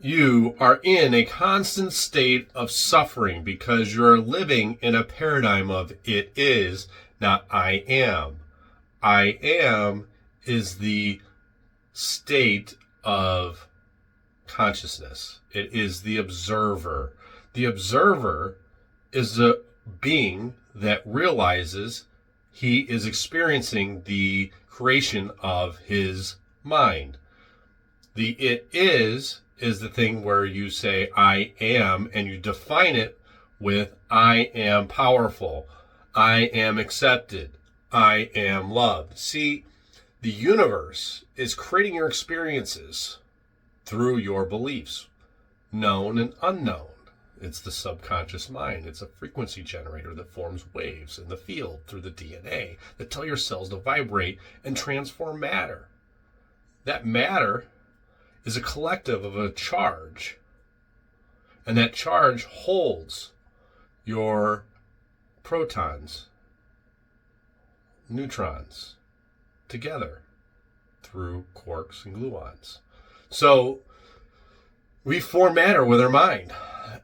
you are in a constant state of suffering because you're living in a paradigm of it is, not I am. I am is the state of consciousness. It is the observer. The observer is the being that realizes he is experiencing the creation of his mind. The it is the thing where you say I am and you define it with I am powerful, I am accepted, I am loved. See, the universe is creating your experiences through your beliefs, known and unknown. It's the subconscious mind. It's a frequency generator that forms waves in the field through the DNA that tell your cells to vibrate and transform matter. That matter is a collective of a charge, and that charge holds your protons, neutrons together through quarks and gluons. So we form matter with our mind,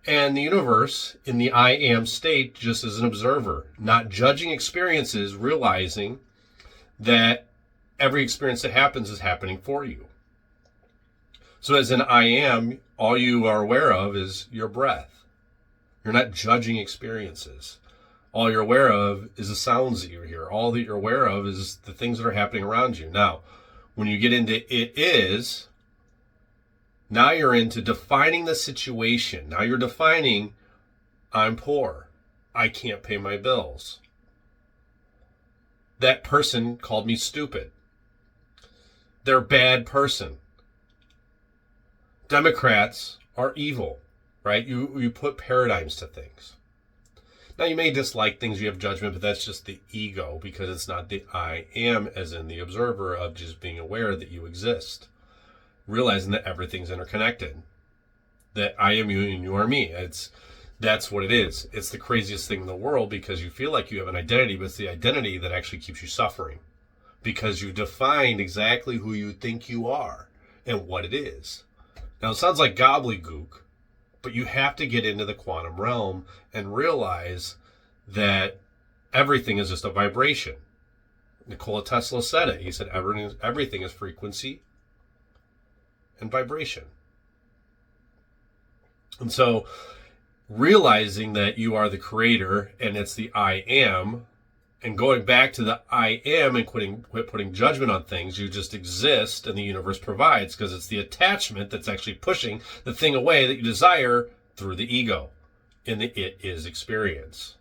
and the universe in the I am state just as an observer, not judging experiences, realizing that every experience that happens is happening for you. So as an I am, all you are aware of is your breath. You're not judging experiences. All you're aware of is the sounds that you hear. All that you're aware of is the things that are happening around you. Now, when you get into it is, now you're into defining the situation. Now you're defining, I'm poor. I can't pay my bills. That person called me stupid. They're a bad person. Democrats are evil, right? You put paradigms to things. Now, you may dislike things, you have judgment, but that's just the ego, because it's not the I am, as in the observer of just being aware that you exist. Realizing that everything's interconnected. That I am you and you are me. That's what it is. It's the craziest thing in the world because you feel like you have an identity, but it's the identity that actually keeps you suffering. Because you've defined exactly who you think you are and what it is. Now, it sounds like gobbledygook, but you have to get into the quantum realm and realize that everything is just a vibration. Nikola Tesla said it. He said everything is frequency and vibration. And so realizing that you are the creator and it's the I am, and going back to the I am and quit putting judgment on things, you just exist and the universe provides, because it's the attachment that's actually pushing the thing away that you desire through the ego in the it is experience.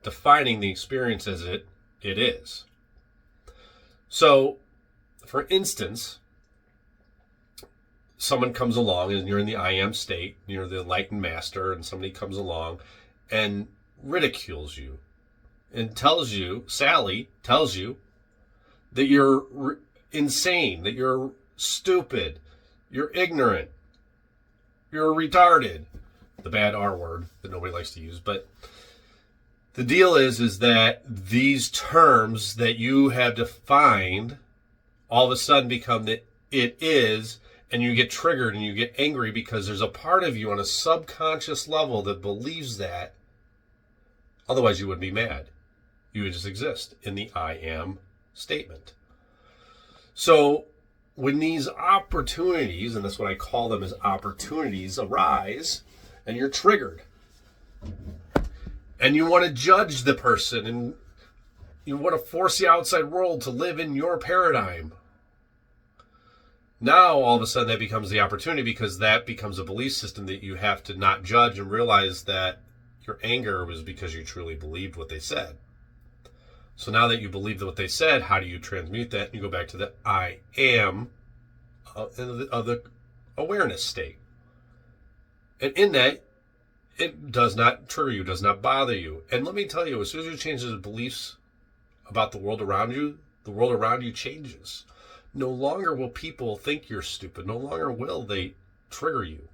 Defining the experience as it is. So, for instance, someone comes along and you're in the I am state, you're the enlightened master, and somebody comes along and ridicules you and tells you, Sally tells you, that you're insane, that you're stupid, you're ignorant, you're retarded, the bad R word that nobody likes to use. But the deal is that these terms that you have defined all of a sudden become that it is, and you get triggered and you get angry because there's a part of you on a subconscious level that believes that. Otherwise you wouldn't be mad. You would just exist in the I am statement. So when these opportunities, and that's what I call them as opportunities, arise, and you're triggered, and you want to judge the person, and you want to force the outside world to live in your paradigm, now all of a sudden that becomes the opportunity, because that becomes a belief system that you have to not judge and realize that your anger was because you truly believed what they said. So now that you believe what they said, how do you transmute that? You go back to the I am of the awareness state. And in that, it does not trigger you, does not bother you. And let me tell you, as soon as you change the beliefs about the world around you changes. No longer will people think you're stupid. No longer will they trigger you.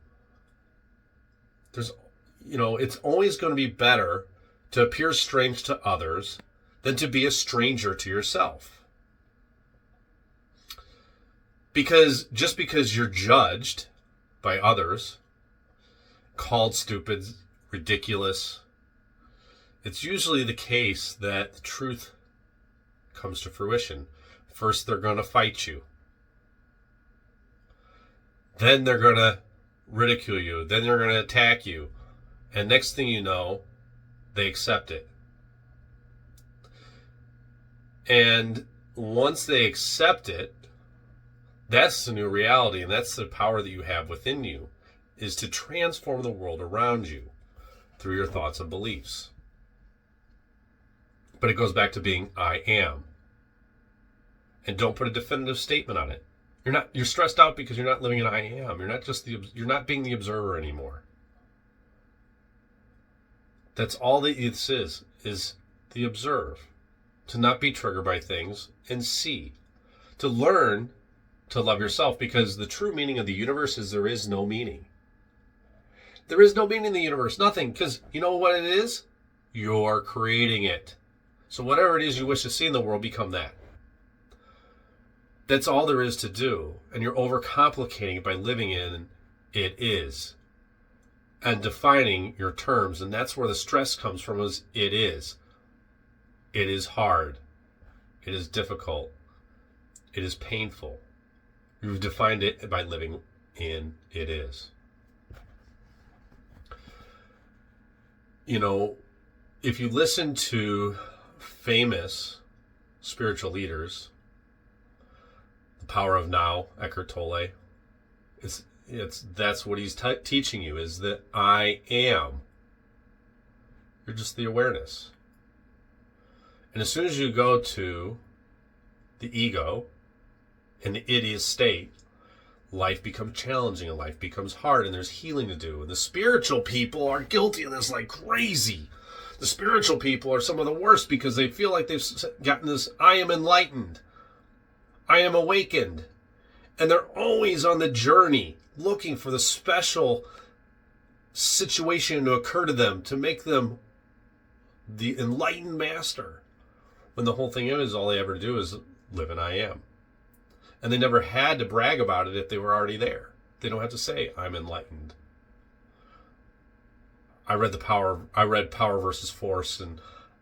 It's always going to be better to appear strange to others than to be a stranger to yourself. Because just because you're judged by others, called stupid, ridiculous, it's usually the case that the truth comes to fruition. First, they're going to fight you. Then they're going to ridicule you. Then they're going to attack you. And next thing you know, they accept it. And once they accept it, that's the new reality, and that's the power that you have within you, is to transform the world around you through your thoughts and beliefs. But it goes back to being I am. And don't put a definitive statement on it. You're stressed out because you're not living in I am. You're not being the observer anymore. That's all that this is the observe. To not be triggered by things and see. To learn to love yourself, because the true meaning of the universe is there is no meaning. There is no meaning in the universe. Nothing. Because you know what it is? You're creating it. So whatever it is you wish to see in the world, become that. That's all there is to do. And you're overcomplicating it by living in it is. And defining your terms. And that's where the stress comes from, is it is. It is hard. It is difficult. It is painful. You've defined it by living in it is. You know, if you listen to famous spiritual leaders, the power of now, Eckhart Tolle, that's what he's teaching you, is that I am. You're just the awareness. And as soon as you go to the ego and the it is state, life becomes challenging and life becomes hard, and there's healing to do. And the spiritual people are guilty of this like crazy. The spiritual people are some of the worst because they feel like they've gotten this, I am enlightened, I am awakened. And they're always on the journey looking for the special situation to occur to them to make them the enlightened master. When the whole thing is, all they ever do is live in I am. And they never had to brag about it if they were already there. They don't have to say, I'm enlightened. I read Power versus Force, and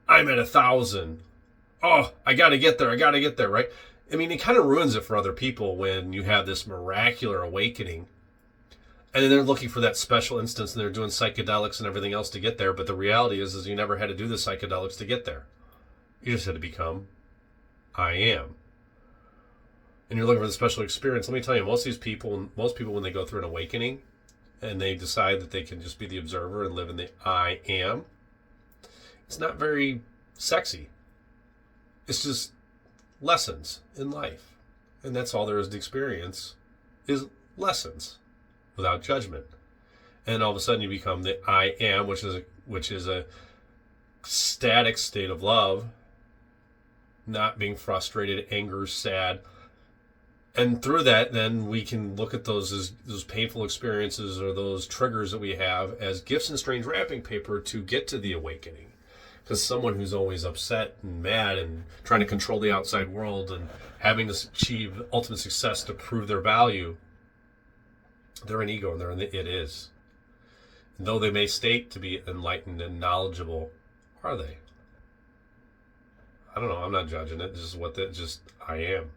I'm at 1,000. Oh, I got to get there, right? I mean, it kind of ruins it for other people when you have this miraculous awakening. And then they're looking for that special instance, and they're doing psychedelics and everything else to get there. But the reality is you never had to do the psychedelics to get there. You just had to become I am. And you're looking for the special experience. Let me tell you, most people when they go through an awakening and they decide that they can just be the observer and live in the I am, it's not very sexy. It's just lessons in life. And that's all there is to experience, is lessons without judgment. And all of a sudden you become the I am, which is a static state of love, not being frustrated, anger, sad. And through that, then we can look at those painful experiences or those triggers that we have as gifts in strange wrapping paper to get to the awakening. Because someone who's always upset and mad and trying to control the outside world and having to achieve ultimate success to prove their value, they're an ego and they're in the it is. And though they may state to be enlightened and knowledgeable, are they? I don't know. I'm not judging it. Just I am.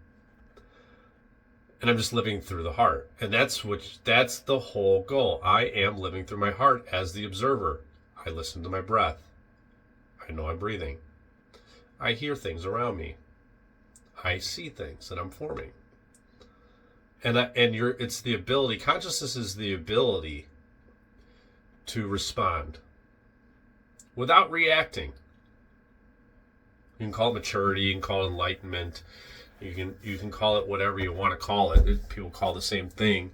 And I'm just living through the heart. And that's the whole goal. I am living through my heart as the observer. I listen to my breath. I know I'm breathing. I hear things around me. I see things that I'm forming. It's the ability, consciousness is the ability to respond without reacting. You can call it maturity, you can call it enlightenment, you can call it whatever you want to call it. People call the same thing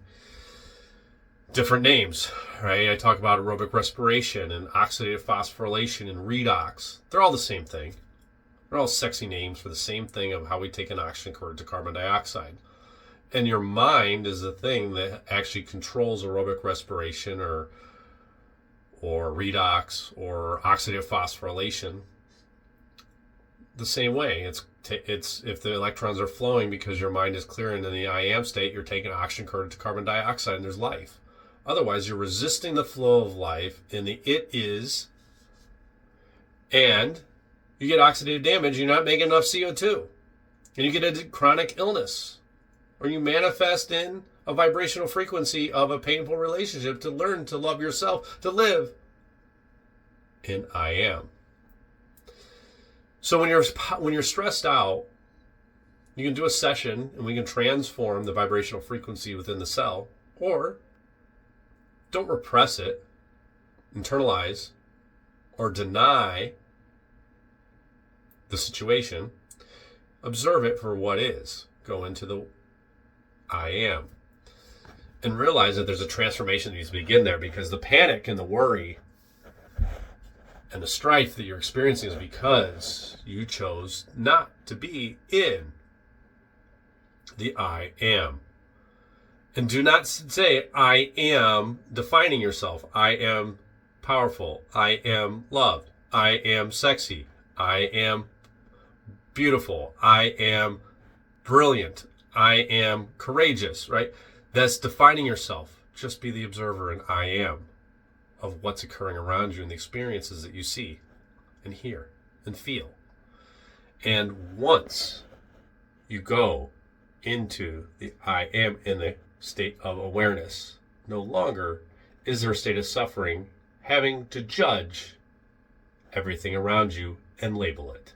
different names, right? I talk about aerobic respiration and oxidative phosphorylation and redox. They're all the same thing. They're all sexy names for the same thing of how we take an oxygen current to carbon dioxide. And your mind is the thing that actually controls aerobic respiration or redox or oxidative phosphorylation. The same way, it's if the electrons are flowing because your mind is clear and in the I am state, you're taking oxygen current to carbon dioxide and there's life. Otherwise, you're resisting the flow of life in the it is, and you get oxidative damage. You're not making enough CO2, and you get a chronic illness, or you manifest in a vibrational frequency of a painful relationship to learn to love yourself, to live in I am. So when you're stressed out, you can do a session and we can transform the vibrational frequency within the cell, or don't repress it, internalize, or deny the situation. Observe it for what is. Go into the I am. And realize that there's a transformation that needs to begin there, because the panic and the worry and the strife that you're experiencing is because you chose not to be in the I am. And do not say, I am defining yourself. I am powerful. I am loved. I am sexy. I am beautiful. I am brilliant. I am courageous, right? That's defining yourself. Just be the observer and I am of what's occurring around you and the experiences that you see and hear and feel. And once you go into the I am in the state of awareness, no longer is there a state of suffering having to judge everything around you and label it.